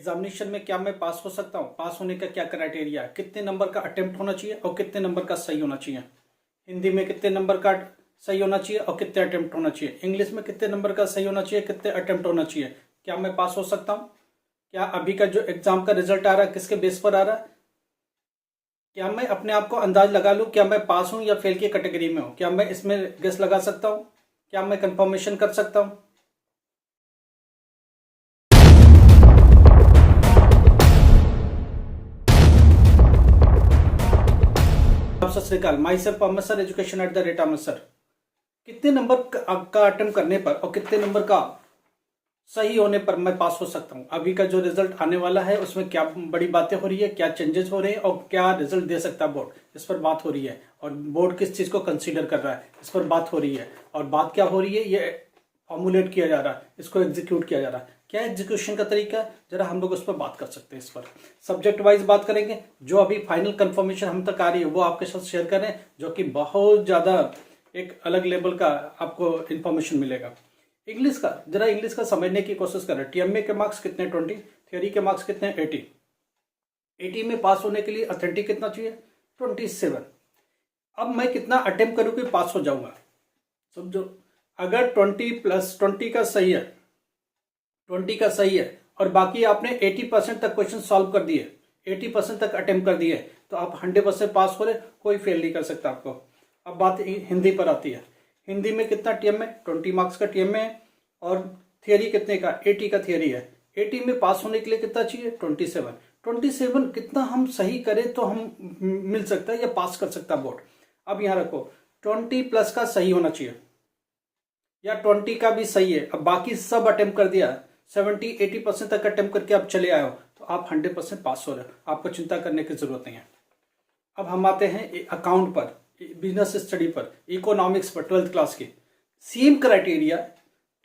Examination में क्या मैं पास हो सकता हूँ? पास होने का क्या क्राइटेरिया है? कितने नंबर का अटेम्प्ट होना चाहिए और कितने नंबर का सही होना चाहिए? हिंदी में कितने नंबर का सही होना चाहिए और कितने अटेम्प्ट होना चाहिए? इंग्लिश में कितने नंबर का सही होना चाहिए, कितने अटेम्प्ट होना चाहिए? क्या मैं पास हो सकता हूँ? क्या अभी का जो एग्जाम का रिजल्ट आ रहा है किसके बेस पर आ रहा है? क्या मैं अपने आप को अंदाज लगा लूँ क्या मैं पास हूँ या फेल की कैटेगरी में हूँ? क्या मैं इसमें गेस लगा सकता हूँ? क्या मैं कंफर्मेशन कर सकता हूँ? Sat Sri Akal, myself Ahmed sir, education at the rate Ahmed sir. कितने नंबर का अटेम्प्ट करने पर और कितने नंबर का सही होने पर मैं पास हो सकता हूं? अभी का जो रिजल्ट आने वाला है उसमें क्या बड़ी बातें हो रही है, क्या चेंजेस हो रहे हैं और क्या रिजल्ट दे सकता है बोर्ड, इस पर बात हो रही है। और बोर्ड किस चीज को कंसीडर कर रहा है, इस पर बात हो रही है। और बात क्या हो रही है, ये फॉर्मुलेट किया जा रहा है, इसको एग्जीक्यूट किया जा रहा है। क्या एग्जीक्यूशन का तरीका है, जरा हम लोग उस पर बात कर सकते हैं। इस पर सब्जेक्ट वाइज बात करेंगे। जो अभी फाइनल कंफर्मेशन हम तक आ रही है वो आपके साथ शेयर करें, जो कि बहुत ज्यादा एक अलग लेवल का आपको इंफॉर्मेशन मिलेगा। इंग्लिश का जरा इंग्लिश का समझने की कोशिश करें। टीएमए के मार्क्स कितने? 20। थ्योरी के मार्क्स कितने? 80। 80 में पास होने के लिए ऑथेंटिक कितना चाहिए? 27। अब मैं कितना अटेम्प्ट करूं कि पास हो जाऊंगा? समझो, अगर 20 + 20 का सही है, 20 का सही है और बाकी आपने 80% तक क्वेश्चन सॉल्व कर दिए, 80% तक अटेम्प्ट कर दिए, तो आप 100% पास हो रहे, कोई फेल नहीं कर सकता आपको। अब बात हिंदी पर आती है। हिंदी में कितना टीएमए? 20 मार्क्स का टीएमए है और थियरी कितने का? 80 का थियरी है। 80 में पास होने के लिए कितना चाहिए? 27। 27 कितना हम सही करें तो हम मिल सकता है या पास कर सकता है बोर्ड। अब यहां रखो, 20+ का सही होना चाहिए या 20 का भी सही है। अब बाकी सब अटेम्प्ट कर दिया, 70-80% तक अटेम्प्ट करके आप चले आए हो, तो आप 100% पास हो रहे हो, आपको चिंता करने की जरूरत नहीं है। अब हम आते हैं अकाउंट पर, बिजनेस स्टडी पर, इकोनॉमिक्स पर, 12th क्लास की। Same criteria.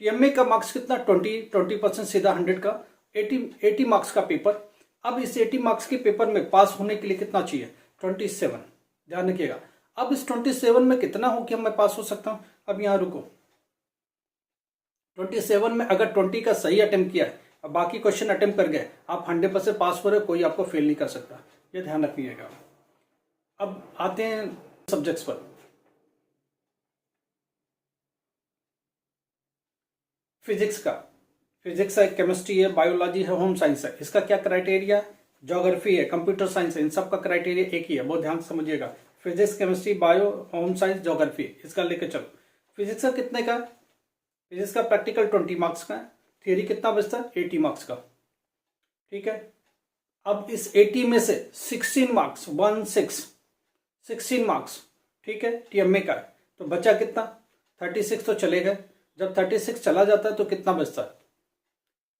टीएमए का मार्क्स कितना? 20% सीधा 100 का, 80 मार्क्स का पेपर। अब इस 80 मार्क्स के पेपर में पास होने के लिए कितना चाहिए? 27। ध्यान रखिएगा। अब इस 27 में कितना हो कि मैं पास हो सकता हूं? अब यहां रुको, 27 में अगर 20 का सही अटेम्प्ट किया है और बाकी क्वेश्चन अटेम्प्ट कर गए, आप 100% पास हो रहे, कोई आपको फेल नहीं कर सकता, ये ध्यान रखिएगा। अब आते हैं सब्जेक्ट्स पर। फिजिक्स है, केमिस्ट्री है, बायोलॉजी है, होम साइंस है। इसका क्या क्राइटेरिया? ज्योग्राफी है, कंप्यूटर साइंस है, इन सब का क्राइटेरिया एक ही है, बहुत ध्यान से समझिएगा। Physics, chemistry, bio, home science, geography, इसका लेके चलो। फिजिक्स का कितने का? फिजिक्स का प्रैक्टिकल 20 मार्क्स का है। थियरी कितना बचता है? 80 मार्क्स का। ठीक है। अब इस 80 में से 16 मार्क्स, 16 मार्क्स, ठीक है, टीएमए का है, तो बचा कितना? 36 तो चले गए। जब 36 चला जाता है तो कितना बचता है?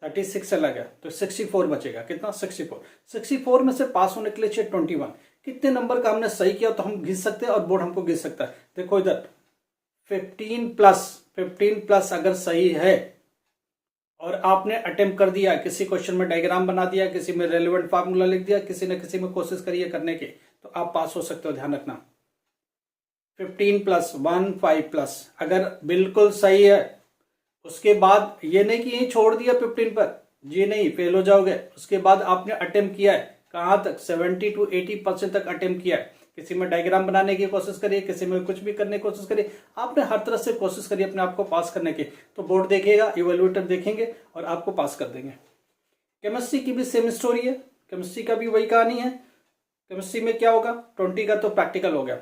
36 चला गया तो 64 बचेगा। कितना? 64। 64 में से पास होने के लिए चाहिए 21। कितने नंबर का हमने सही किया तो हम घिस सकते हैं और बोर्ड हमको घिस सकता है। देखो इधर 15+ अगर सही है और आपने अटेम्प्ट कर दिया, किसी क्वेश्चन में डायग्राम बना दिया, किसी में रेलेवेंट फार्मूला लिख दिया, किसी न किसी में कोशिश करिए करने की, तो आप पास हो सकते हो। ध्यान रखना, 15+, 15+, अगर बिल्कुल सही है, उसके बाद ये नहीं कि यही छोड़ दिया 15 पर, जी नहीं, फेल हो जाओगे। उसके बाद आपने अटेम्प्ट किया है, कहां तक? 70-80% तक अटेम्प्ट किया है। किसी में डायग्राम बनाने की कोशिश करिए, किसी में कुछ भी करने की कोशिश करिए, आपने हर तरह से कोशिश करिए अपने आप को पास करने की, तो बोर्ड देखेगा, इवेल्युएटर देखेंगे और आपको पास कर देंगे। केमिस्ट्री की भी सेम स्टोरी है, केमिस्ट्री का भी वही कहानी है। केमिस्ट्री में क्या होगा? 20 का तो प्रैक्टिकल हो गया,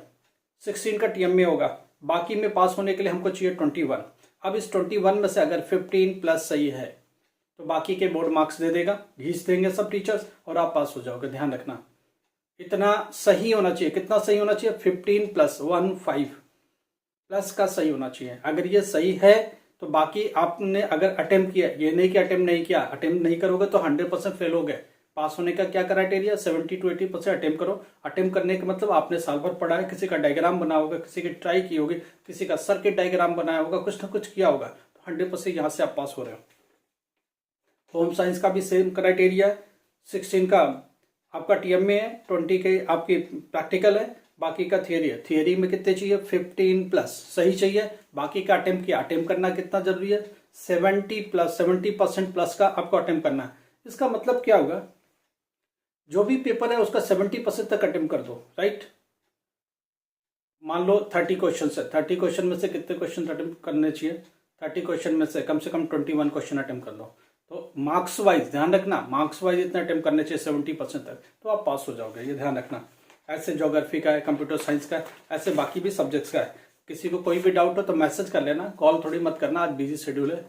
16 का टीएमए होगा, बाकी में पास होने के लिए हमको चाहिए 21। अब इस 21 में से अगर 15+ सही है तो बाकी के बोर्ड मार्क्स दे देगा, घींच देंगे सब टीचर्स और आप पास हो जाओगे। ध्यान रखना, इतना सही होना चाहिए। कितना सही होना चाहिए? 15+, 15+ का सही होना चाहिए। अगर ये सही है तो बाकी आपने अगर अटेम्प्ट किया, ये नहीं कि अटेम्प्ट नहीं किया, अटेम्प्ट नहीं करोगे तो 100% फेल हो गए। पास होने का क्या क्राइटेरिया? 70-80% अटेम्प्ट करो। अटेम्प्ट करने का मतलब आपने साल भर पढ़ा है, किसी का डायग्राम बना होगा, किसी की ट्राई की होगी, किसी का सर्किट डायग्राम बनाया होगा, कुछ ना कुछ किया होगा, तो 100% यहां से आप पास हो रहे हो। होम साइंस का भी सेम क्राइटेरिया है। 16 का आपका टीएमए है, 20 के आपकी प्रैक्टिकल है, बाकी का थियरी है। थियरी में कितने चाहिए? 15+ सही चाहिए, बाकी का अटेम्प्ट किया। अटेम्प्ट करना कितना जरूरी है? 70+, 70% प्लस का आपको अटेम्प्ट करना है। इसका मतलब क्या होगा, जो भी पेपर है उसका 70% तक अटेम्प्ट कर दो, राइट। मान लो 30 क्वेश्चन है, 30 क्वेश्चन में से कितने क्वेश्चन अटेम्प्ट करने चाहिए, 30 क्वेश्चन में से कम 21 क्वेश्चन अटेम्प्ट कर लो। तो मार्क्स वाइज ध्यान रखना, मार्क्स वाइज इतना अटेम्प्ट करने चाहिए 70% तक, तो आप पास हो जाओगे, ये ध्यान रखना। ऐसे ज्योग्राफी का है, कंप्यूटर साइंस का है, ऐसे बाकी भी सब्जेक्ट्स का है। किसी को कोई भी डाउट हो तो मैसेज कर लेना, कॉल थोड़ी मत करना, आज बिजी शेड्यूल है,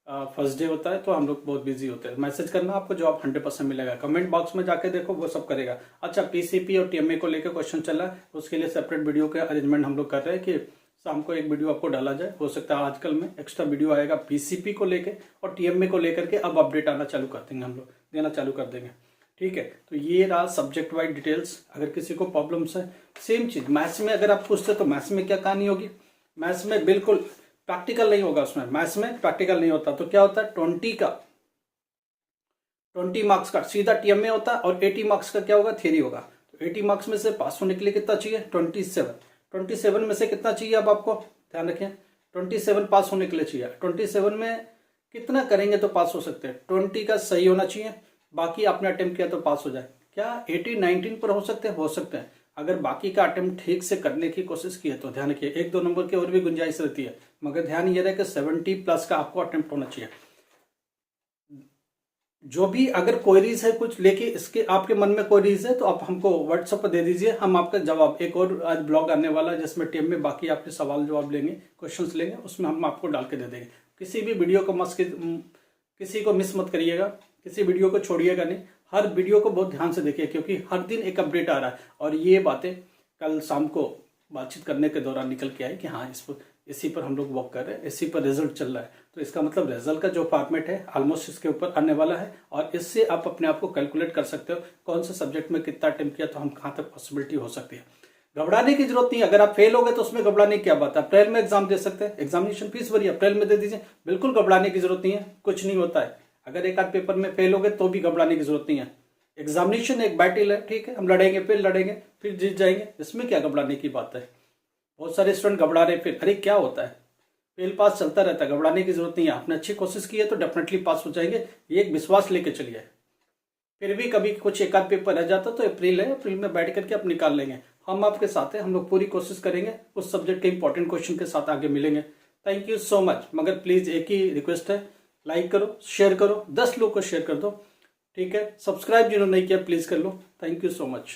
फर्स्ट डे होता है तो हम लोग बहुत बिजी होते हैं। मैसेज करना, आपको जवाब 100% मिलेगा। कमेंट बॉक्स में जाके देखो, वो सब करेगा। अच्छा, पीसीपी और टीएमए को लेकर क्वेश्चन चल रहा है, उसके लिए सेपरेट वीडियो के अरेंजमेंट हम लोग कर रहे हैं कि शाम को एक वीडियो आपको डाला जाए। हो सकता है आजकल में एक्स्ट्रा वीडियो आएगा पीसीपी को लेके और टीएमए को लेकर के, अब अपडेट आना चालू कर देंगे, हम लोग देना चालू कर देंगे, ठीक है। तो ये रहा सब्जेक्ट वाइज डिटेल्स। अगर किसी को प्रॉब्लम्स है, सेम चीज मैथ्स में अगर आप पूछते तो मैथ्स में क्या कहानी होगी, मैथ्स में बिल्कुल प्रैक्टिकल नहीं होगा, उसमें मैथ्स में प्रैक्टिकल नहीं होता। तो क्या होता है, 20 मार्क्स का सीधा टीएमए होता है और 80 मार्क्स का क्या होगा, थ्योरी होगा। तो 80 मार्क्स में से पास होने के लिए कितना चाहिए, 27 में से कितना चाहिए, अब आपको ध्यान रखें 27 पास होने के लिए चाहिए। 27 में कितना करेंगे तो पास हो सकते हैं, 20 का सही होना चाहिए, बाकी आपने अटेम्प्ट किया तो पास हो जाए। क्या 18-19 पर हो सकते हैं, हो सकते हैं, अगर बाकी का अटेम्प्ट ठीक से करने की कोशिश की है तो। ध्यान रखिए 1-2 नंबर की और भी गुंजाइश रहती है, मगर ध्यान ये रहे कि 70+ का आपको अटेम्प्ट होना चाहिए। जो भी अगर क्वेरीज है कुछ लेके, इसके आपके मन में क्वेरीज है तो आप हमको व्हाट्सएप पर दे दीजिए, हम आपका जवाब, एक और आज ब्लॉग आने वाला है जिसमें टीम में बाकी आपके सवाल जवाब लेंगे, क्वेश्चंस लेंगे, उसमें हम आपको डाल के दे देंगे। किसी भी वीडियो को किसी को मिस मत करिएगा, किसी वीडियो को छोड़िएगा नहीं, हर वीडियो को बहुत ध्यान से देखिए, क्योंकि हर दिन एक अपडेट आ रहा है। और ये बातें कल शाम को बातचीत करने के दौरान निकल के आए कि हाँ इसी पर हम लोग वर्क कर रहे हैं, इसी पर रिजल्ट चल रहा है। तो इसका मतलब रिजल्ट का जो फॉर्मेट है ऑलमोस्ट इसके ऊपर आने वाला है, और इससे आप अपने आप को कैलकुलेट कर सकते हो कौन से सब्जेक्ट में कितना अटेम्प्ट किया तो हम कहाँ तक पॉसिबिलिटी हो सकती है। घबराने की जरूरत नहीं, अगर आप फेल हो गए तो उसमें घबराने की क्या बात है, अप्रैल में एग्जाम दे सकते हैं, एग्जामिनेशन फीस भरी अप्रैल में दे दीजिए, बिल्कुल घबराने की जरूरत नहीं है, कुछ नहीं होता है। अगर एक आध पेपर में फेल हो गए तो भी घबराने की जरूरत नहीं है, एग्जामिनेशन एक बैटल है, ठीक है, हम लड़ेंगे फिर जीत जाएंगे, इसमें क्या घबराने की बात है। बहुत सारे स्टूडेंट घबरा रहे, फिर अरे क्या होता है, फेल पास चलता रहता है, घबराने की जरूरत नहीं है। आपने अच्छी कोशिश की है तो डेफिनेटली पास हो जाएंगे, ये एक विश्वास लेके चलिए। फिर भी कभी कुछ एक आध पेपर रह जाता तो अप्रैल है, अप्रैल में बैठ करके आप निकाल लेंगे, हम आपके साथ हैं, हम लोग पूरी कोशिश करेंगे, उस सब्जेक्ट के इंपॉर्टेंट क्वेश्चन के साथ आगे मिलेंगे। Thank you so much. मगर प्लीज एक ही रिक्वेस्ट है, लाइक करो, शेयर करो, 10 लोग को शेयर कर दो, ठीक है। सब्सक्राइब जिन्होंने नहीं किया प्लीज कर लो। Thank you so much.